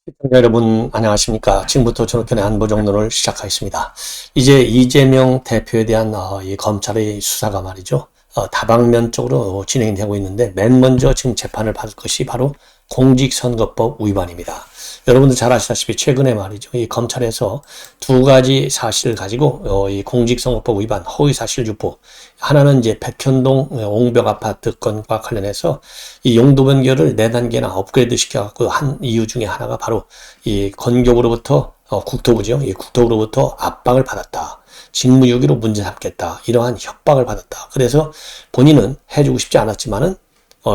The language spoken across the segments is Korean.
시청자 여러분 안녕하십니까. 지금부터 전학견의 안보정론을 시작하겠습니다. 이제 이재명 대표에 대한 이 검찰의 수사가 말이죠. 다방면적으로 진행이 되고 있는데 맨 먼저 지금 재판을 받을 것이 바로 공직선거법 위반입니다. 여러분들 잘 아시다시피 최근에 말이죠. 이 검찰에서 두 가지 사실을 가지고 이 공직선거법 위반 허위사실 유포, 하나는 이제 백현동 옹벽 아파트 건과 관련해서 이 용도 변경을 4단계나 업그레이드 시켜갖고 한 이유 중에 하나가 바로 이 건국으로부터 국토부죠. 이 국토부로부터 압박을 받았다. 직무유기로 문제 삼겠다. 이러한 협박을 받았다. 그래서 본인은 해주고 싶지 않았지만은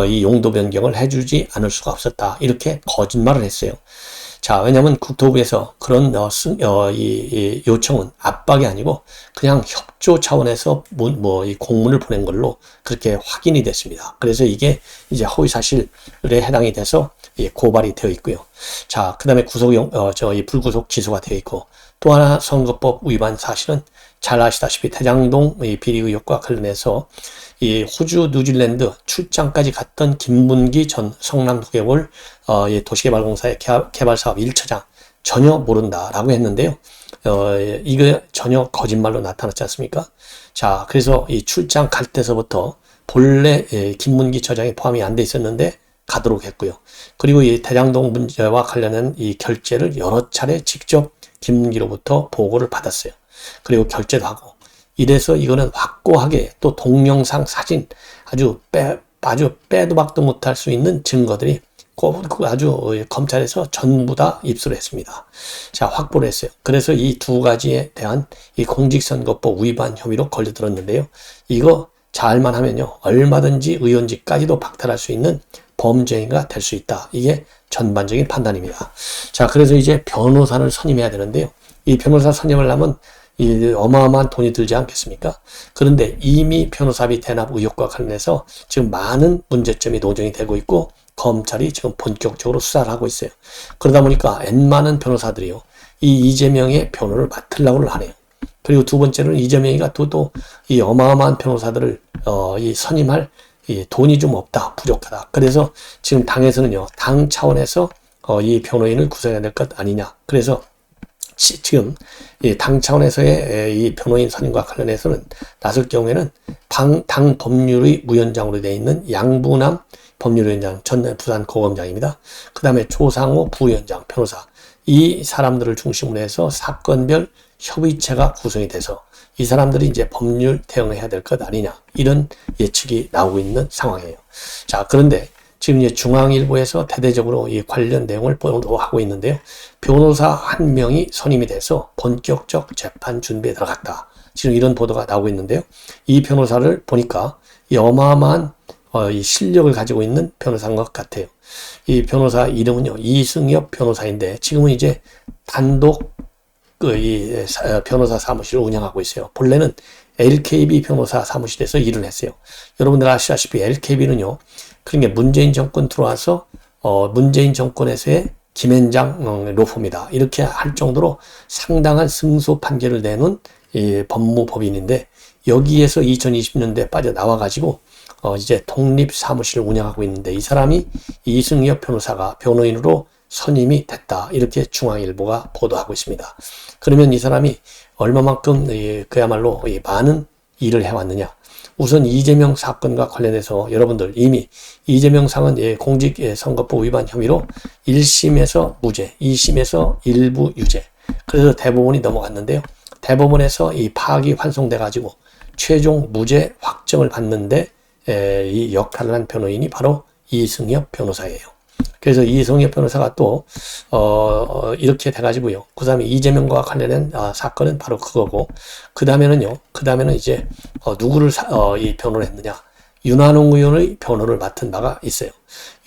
이 용도 변경을 해주지 않을 수가 없었다. 이렇게 거짓말을 했어요. 자, 왜냐면 국토부에서 그런 이 요청은 압박이 아니고 그냥 협조 차원에서 이 공문을 보낸 걸로 그렇게 확인이 됐습니다. 그래서 이게 이제 허위사실에 해당이 돼서 고발이 되어 있고요. 자, 그 다음에 이 불구속 기소가 되어 있고, 또 하나 선거법 위반 사실은 잘 아시다시피 대장동 비리 의혹과 관련해서 이 호주 뉴질랜드 출장까지 갔던 김문기 전 성남도계골 도시개발공사의 개발사업 1차장 전혀 모른다라고 했는데요. 이거 전혀 거짓말로 나타났지 않습니까? 자, 그래서 이 출장 갈 때서부터 본래 김문기 처장이 포함이 안 돼 있었는데 가도록 했고요. 그리고 이 대장동 문제와 관련한 이 결제를 여러 차례 직접 김문기로부터 보고를 받았어요. 그리고 결제도 하고. 이래서 이거는 확고하게 또 동영상, 사진 아주 빼도 박도 못할 수 있는 증거들이 아주 검찰에서 전부 다 입수를 했습니다. 자, 확보를 했어요. 그래서 이 두 가지에 대한 이 공직선거법 위반 혐의로 걸려들었는데요. 이거 잘만 하면요, 얼마든지 의원직까지도 박탈할 수 있는 범죄가 될 수 있다. 이게 전반적인 판단입니다. 자, 그래서 이제 변호사를 선임해야 되는데요. 이 변호사 선임을 하면 이 어마어마한 돈이 들지 않겠습니까? 그런데 이미 변호사비 대납 의혹과 관련해서 지금 많은 문제점이 노정이 되고 있고 검찰이 지금 본격적으로 수사를 하고 있어요. 그러다 보니까 웬만한 변호사들이요, 이 이재명의 변호를 맡으려고 하네요. 그리고 두 번째로는 이재명이가 또 이 어마어마한 변호사들을 이 선임할 이 돈이 좀 없다, 부족하다. 그래서 지금 당에서는요, 당 차원에서 이 변호인을 구성해야 될 것 아니냐. 그래서 지금 당 차원에서의 이 변호인 선임과 관련해서는 나설 경우에는 당 법률의 위원장으로 되어 있는 양부남 법률위원장, 전 부산고검장입니다. 그 다음에 조상호 부위원장, 변호사, 이 사람들을 중심으로 해서 사건별 협의체가 구성이 돼서 이 사람들이 이제 법률 대응을 해야 될 것 아니냐, 이런 예측이 나오고 있는 상황이에요. 자, 그런데 지금 이제 중앙일보에서 대대적으로 이 관련 내용을 보도하고 있는데요. 변호사 한 명이 선임이 돼서 본격적 재판 준비에 들어갔다. 지금 이런 보도가 나오고 있는데요. 이 변호사를 보니까 이 어마어마한 이 실력을 가지고 있는 변호사인 것 같아요. 이 변호사 이름은요, 이승엽 변호사인데 지금은 이제 단독 변호사 사무실을 운영하고 있어요. 본래는 LKB 변호사 사무실에서 일을 했어요. 여러분들 아시다시피 LKB는요, 그런 게 문재인 정권 들어와서 문재인 정권에서의 김앤장 로펌이다, 이렇게 할 정도로 상당한 승소 판결을 내놓은 이 법무법인인데, 여기에서 2020년대에 빠져나와가지고 이제 독립 사무실을 운영하고 있는데, 이 사람이 이승엽 변호사가 변호인으로 선임이 됐다, 이렇게 중앙일보가 보도하고 있습니다. 그러면 이 사람이 얼마만큼 그야말로 많은 일을 해왔느냐. 우선 이재명 사건과 관련해서 여러분들 이미 이재명 상은 공직선거법 위반 혐의로 1심에서 무죄, 2심에서 일부 유죄, 그래서 대법원이 넘어갔는데요. 대법원에서 이 파악이 환송돼 가지고 최종 무죄 확정을 받는데 이 역할을 한 변호인이 바로 이승엽 변호사예요. 그래서 이승엽 변호사가 또 이렇게 돼가지고요, 그 다음에 이재명과 관련된 사건은 바로 그거고, 그 다음에는 이제 누구를 이 변호를 했느냐, 윤한홍 의원의 변호를 맡은 바가 있어요.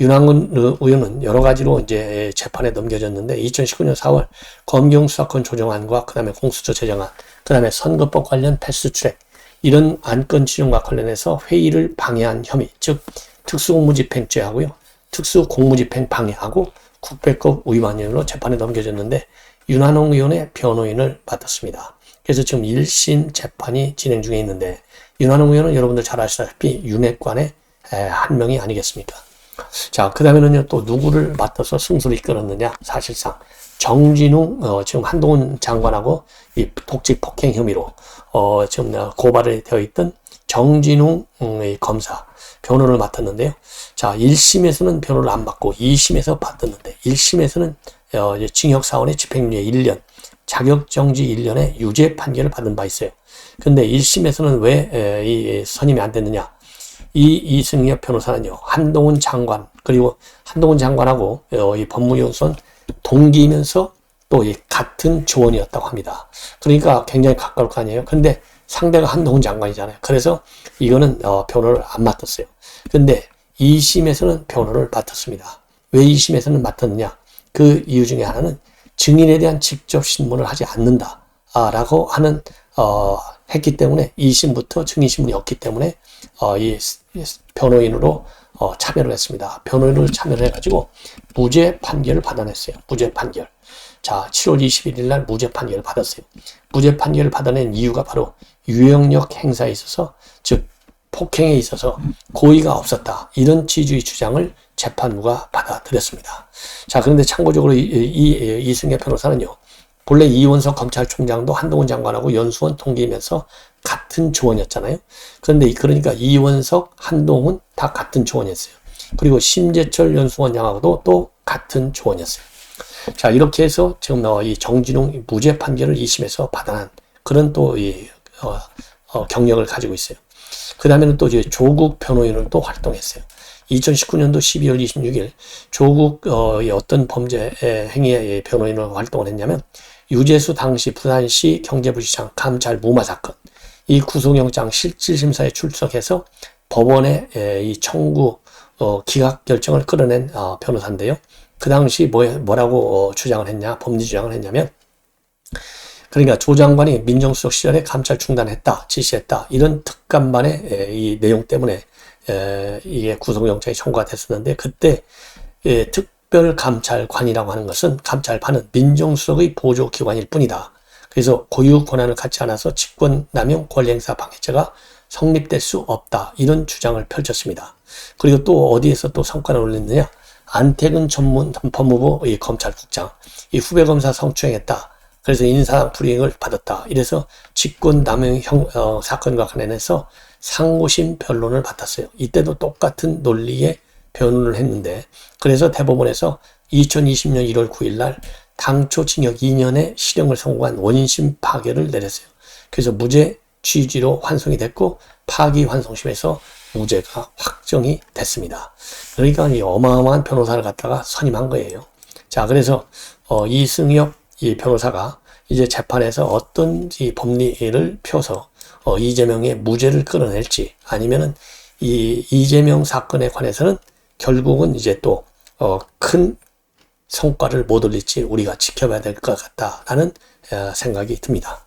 윤한홍 의원은 여러 가지로 이제 재판에 넘겨졌는데 2019년 4월 검경수사권 조정안과 그 다음에 공수처 제정안, 그 다음에 선거법 관련 패스트트랙, 이런 안건 진행과 관련해서 회의를 방해한 혐의, 즉 특수공무집행죄하고요, 특수공무집행 방해하고 국배법 위반 혐의로 재판에 넘겨졌는데 윤한홍 의원의 변호인을 맡았습니다. 그래서 지금 1심 재판이 진행 중에 있는데, 윤한홍 의원은 여러분들 잘 아시다시피 윤핵관의 한 명이 아니겠습니까? 자, 그 다음에는요, 또 누구를 맡아서 승소를 이끌었느냐? 사실상 정진웅, 지금 한동훈 장관하고 이 독직 폭행 혐의로, 지금 고발이 되어 있던 정진웅 검사, 변호를 맡았는데요. 자, 1심에서는 변호를 안 받고 2심에서 받았는데, 1심에서는 징역 4원에 집행유예 1년, 자격정지 1년에 유죄 판결을 받은 바 있어요. 근데 1심에서는 왜 이 선임이 안 됐느냐? 이승엽 변호사는요, 한동훈 장관, 그리고 한동훈 장관하고 이 법무연수원 동기이면서 또 이 같은 조원이었다고 합니다. 그러니까 굉장히 가까울 거 아니에요. 근데 상대가 한동훈 장관이잖아요. 그래서 이거는 변호를 안 맡았어요. 근데 2심에서는 변호를 맡았습니다. 왜 2심에서는 맡았느냐? 그 이유 중에 하나는 증인에 대한 직접 신문을 하지 않는다 라고 하는 했기 때문에 2심부터 증인 신문이 없기 때문에 이 변호인으로 참여를 했습니다. 변호인으로 참여를 해가지고 무죄 판결을 받아냈어요. 무죄 판결. 자, 7월 21일 날 무죄 판결을 받았어요. 무죄 판결을 받아낸 이유가 바로 유형력 행사에 있어서, 즉 폭행에 있어서 고의가 없었다. 이런 취지의 주장을 재판부가 받아들였습니다. 자, 그런데 참고적으로 이승엽 변호사는요, 본래 이원석 검찰총장도 한동훈 장관하고 연수원 동기이면서 같은 조원이었잖아요. 그런데 그러니까 이원석, 한동훈 다 같은 조원이었어요. 그리고 심재철 연수원장하고도 또 같은 조원이었어요. 자, 이렇게 해서 지금 이 정진웅 무죄 판결을 2심에서 받아난 그런 또 이 경력을 가지고 있어요. 그 다음에는 또 이제 조국 변호인으로 또 활동했어요. 2019년도 12월 26일 조국 어떤 범죄 행위의 변호인으로 활동을 했냐면, 유재수 당시 부산시 경제부시장 감찰 무마 사건, 이 구속영장 실질심사에 출석해서 법원의 이 청구 기각 결정을 끌어낸 변호사인데요. 그 당시 뭐라고 주장을 했냐, 법리 주장을 했냐면, 그러니까 조 장관이 민정수석 시절에 감찰 중단했다, 지시했다, 이런 특감반의 이 내용 때문에 이게 구속영장이 청구가 됐었는데, 그때 특별감찰관이라고 하는 것은, 감찰반은 민정수석의 보조기관일 뿐이다. 그래서 고유 권한을 갖지 않아서 직권남용 권리행사 방해죄가 성립될 수 없다. 이런 주장을 펼쳤습니다. 그리고 또 어디에서 또 성과를 올렸느냐? 안태근 전문 법무부 검찰국장, 이 후배검사 성추행했다. 그래서 인사불이익을 받았다. 이래서 직권남용 사건과 관련해서 상고심 변론을 받았어요. 이때도 똑같은 논리의 변론을 했는데, 그래서 대법원에서 2020년 1월 9일 날 당초 징역 2년의 실형을 선고한 원심 파결을 내렸어요. 그래서 무죄 취지로 환송이 됐고, 파기환송심에서 무죄가 확정이 됐습니다. 그러니까 이 어마어마한 변호사를 갖다가 선임한 거예요. 자, 그래서 이승엽 이 변호사가 이제 재판에서 어떤 이 법리를 펴서 이재명의 무죄를 끌어낼지, 아니면은 이 이재명 사건에 관해서는 결국은 이제 또 큰 성과를 못 올릴지 우리가 지켜봐야 될 것 같다라는 생각이 듭니다.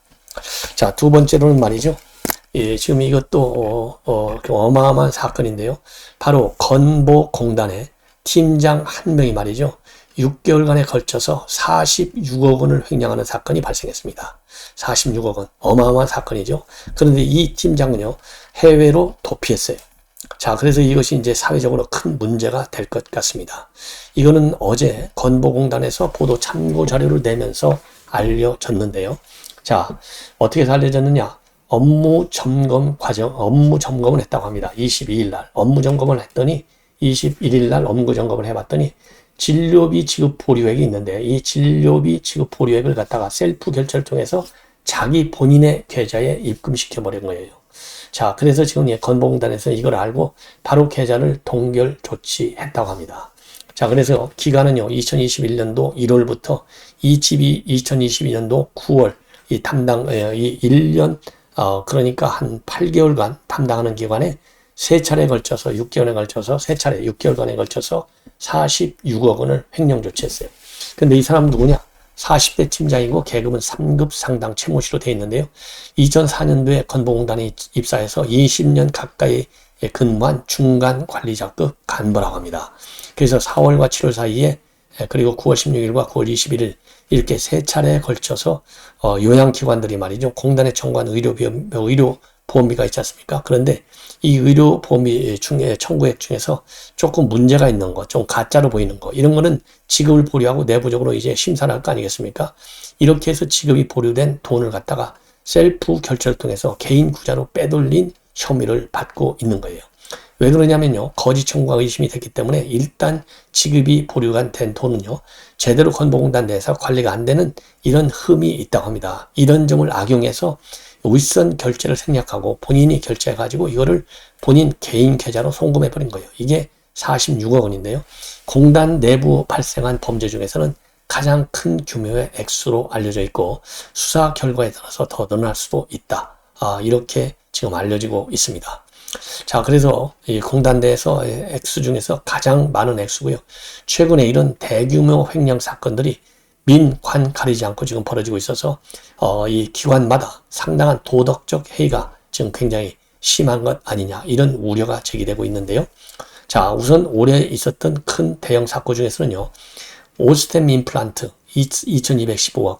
자, 두 번째로는 말이죠. 지금 이것도 어마어마한 사건인데요. 바로 건보공단의 팀장 한 명이 말이죠, 6개월간에 걸쳐서 46억 원을 횡령하는 사건이 발생했습니다. 46억 원. 어마어마한 사건이죠. 그런데 이 팀장은요, 해외로 도피했어요. 자, 그래서 이것이 이제 사회적으로 큰 문제가 될 것 같습니다. 이거는 어제 건보공단에서 보도 참고 자료를 내면서 알려졌는데요. 자, 어떻게 해서 알려졌느냐? 업무 점검을 했다고 합니다. 22일 날 업무 점검을 했더니, 21일 날 업무 점검을 해봤더니 진료비 지급 보류액이 있는데, 이 진료비 지급 보류액을 갖다가 셀프 결제를 통해서 자기 본인의 계좌에 입금시켜 버린 거예요. 자, 그래서 지금 건보공단에서 이걸 알고 바로 계좌를 동결 조치했다고 합니다. 자, 그래서 기간은요, 2021년도 1월부터 2022년도 9월, 이 1년, 그러니까 한 8개월간 담당하는 기간에 3차례에 걸쳐서 6개월에 걸쳐서 3차례 6개월간에 걸쳐서 46억 원을 횡령 조치했어요. 근데 이 사람 누구냐? 40대 팀장이고 계급은 3급 상당 채무시로 되어 있는데요. 2004년도에 건보공단에 입사해서 20년 가까이 근무한 중간 관리자급 간부라고 합니다. 그래서 4월과 7월 사이에, 그리고 9월 16일과 9월 21일 이렇게 3차례에 걸쳐서 요양기관들이 말이죠, 공단에 청구한 의료 보험비가 있지 않습니까? 그런데 이 의료 보험비 중에 청구액 중에서 조금 문제가 있는 거, 좀 가짜로 보이는 거, 이런 거는 지급을 보류하고 내부적으로 이제 심사를 할 거 아니겠습니까? 이렇게 해서 지급이 보류된 돈을 갖다가 셀프 결제를 통해서 개인 구자로 빼돌린 혐의를 받고 있는 거예요. 왜 그러냐면요, 거짓 청구가 의심이 됐기 때문에 일단 지급이 보류가 된 돈은요, 제대로 건보공단 내에서 관리가 안 되는 이런 흠이 있다고 합니다. 이런 점을 악용해서 윗선 결제를 생략하고 본인이 결제해가지고 이거를 본인 개인 계좌로 송금해버린 거예요. 이게 46억 원인데요. 공단 내부 발생한 범죄 중에서는 가장 큰 규모의 액수로 알려져 있고 수사 결과에 따라서 더 늘어날 수도 있다. 이렇게 지금 알려지고 있습니다. 자, 그래서 이 공단 내에서 액수 중에서 가장 많은 액수고요. 최근에 이런 대규모 횡령 사건들이 민, 관 가리지 않고 지금 벌어지고 있어서 이 기관마다 상당한 도덕적 해이가 지금 굉장히 심한 것 아니냐, 이런 우려가 제기되고 있는데요. 자, 우선 올해 있었던 큰 대형 사건 중에서는요, 오스템 임플란트 2215억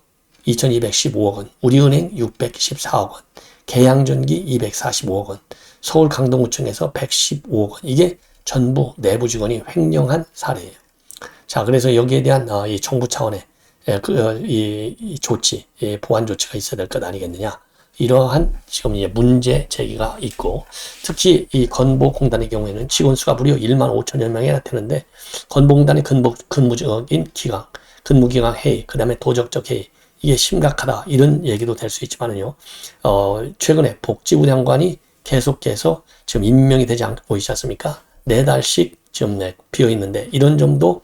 원, 우리은행 614억 원, 계양전기 245억 원, 서울 강동구청에서 115억 원, 이게 전부 내부 직원이 횡령한 사례예요. 자, 그래서 여기에 대한 이 정부 차원의 이 조치, 보완 조치가 있어야 될 것 아니겠느냐. 이러한 지금 이제 문제 제기가 있고, 특히 이 건보공단의 경우에는 직원 수가 무려 1만 5천여 명이나 되는데, 건보공단의 근무적인 기강, 근무기강 해이, 그 다음에 도덕적 해이, 이게 심각하다, 이런 얘기도 될 수 있지만은요, 최근에 복지부 장관이 계속해서 지금 임명이 되지 않고 있지 않습니까? 4달씩 지금 비어 있는데, 이런 점도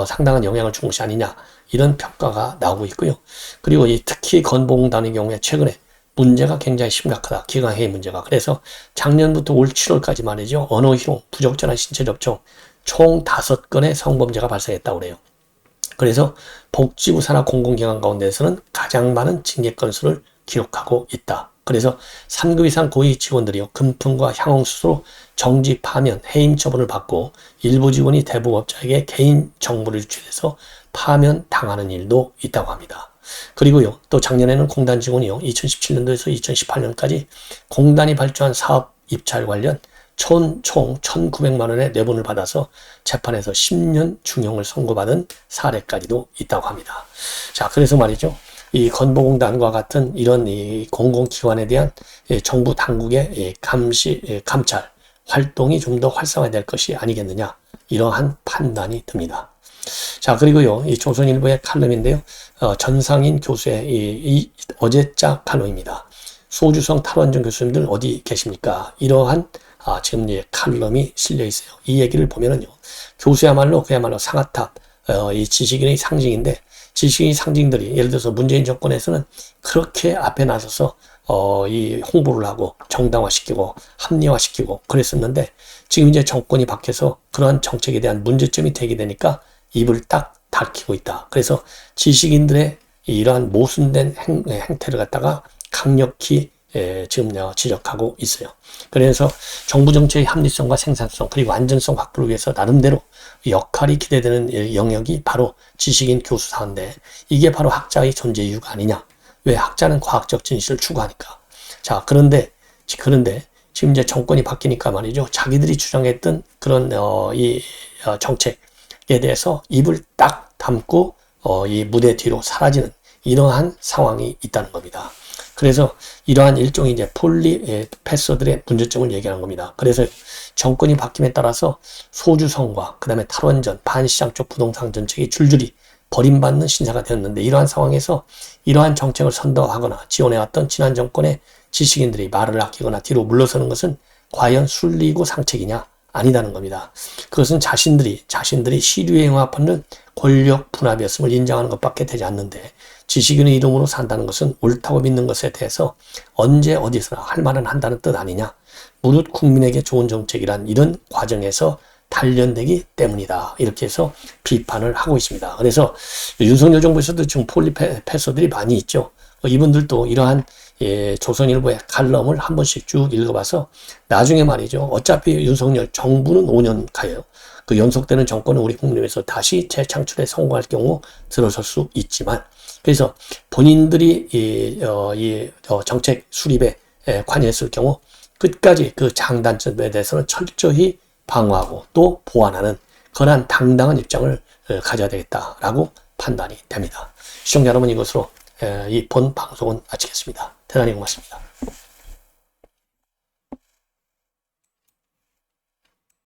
상당한 영향을 준 것이 아니냐, 이런 평가가 나오고 있고요. 그리고 특히 건보공단의 경우에 최근에 문제가 굉장히 심각하다. 기강회의 문제가. 그래서 작년부터 올 7월까지 말이죠. 언어희롱, 부적절한 신체 접촉 총 5건의 성범죄가 발생했다고 그래요. 그래서 복지부 산하 공공기관 가운데서는 가장 많은 징계 건수를 기록하고 있다. 그래서 3급 이상 고위 직원들이요, 금품과 향응수수로 정지, 파면, 해임 처분을 받고 일부 직원이 대부업자에게 개인 정보를 유출해서 파면 당하는 일도 있다고 합니다. 그리고요, 또 작년에는 공단 직원이요, 2017년도에서 2018년까지 공단이 발주한 사업 입찰 관련 총 1,900만 원의 내분을 받아서 재판에서 10년 중형을 선고받은 사례까지도 있다고 합니다. 자, 그래서 말이죠, 이 건보공단과 같은 이런 이 공공기관에 대한 정부 당국의 감시, 감찰 활동이 좀 더 활성화될 것이 아니겠느냐, 이러한 판단이 듭니다. 자, 그리고요, 이 조선일보의 칼럼인데요, 전상인 교수의 이 어제자 칼럼입니다. 소주성 탈원전 교수님들 어디 계십니까? 이러한 지금 칼럼이 실려 있어요. 이 얘기를 보면은요, 교수야말로 그야말로 상아탑, 이 지식인의 상징인데, 지식인 상징들이 예를 들어서 문재인 정권에서는 그렇게 앞에 나서서 이 홍보를 하고 정당화시키고 합리화시키고 그랬었는데, 지금 이제 정권이 바뀌어서 그러한 정책에 대한 문제점이 되게 되니까 입을 딱 닫히고 있다. 그래서 지식인들의 이러한 모순된 행태를 갖다가 강력히 지금 지적하고 있어요. 그래서 정부 정책의 합리성과 생산성 그리고 안전성 확보를 위해서 나름대로 역할이 기대되는 영역이 바로 지식인 교수사인데, 이게 바로 학자의 존재 이유가 아니냐. 왜? 학자는 과학적 진실을 추구하니까. 자, 그런데 지금 이제 정권이 바뀌니까 말이죠, 자기들이 주장했던 그런 이 정책에 대해서 입을 딱 담고 이 무대 뒤로 사라지는 이러한 상황이 있다는 겁니다. 그래서 이러한 일종의 이제 패서들의 문제점을 얘기하는 겁니다. 그래서 정권이 바뀜에 따라서 소주성과 그 다음에 탈원전, 반시장적 부동산 정책이 줄줄이 버림받는 신세가 되었는데, 이러한 상황에서 이러한 정책을 선도하거나 지원해왔던 지난 정권의 지식인들이 말을 아끼거나 뒤로 물러서는 것은 과연 순리이고 상책이냐? 아니다는 겁니다. 그것은 자신들이 시류에 응합하는 권력 분합이었음을 인정하는 것밖에 되지 않는데, 지식인의 이름으로 산다는 것은 옳다고 믿는 것에 대해서 언제 어디서나 할 말은 한다는 뜻 아니냐. 무릇 국민에게 좋은 정책이란 이런 과정에서 단련되기 때문이다. 이렇게 해서 비판을 하고 있습니다. 그래서 윤석열 정부에서도 지금 폴리패서들이 많이 있죠. 이분들도 이러한 조선일보의 칼럼을 한 번씩 쭉 읽어봐서 나중에 말이죠, 어차피 윤석열 정부는 5년 가요. 그 연속되는 정권은 우리 국민에서 다시 재창출에 성공할 경우 들어설 수 있지만, 그래서 본인들이 이 정책 수립에 관여했을 경우 끝까지 그 장단점에 대해서는 철저히 방어하고 또 보완하는 그러한 당당한 입장을 가져야 되겠다라고 판단이 됩니다. 시청자 여러분, 이것으로 이 본 방송은 마치겠습니다. 대단히 고맙습니다.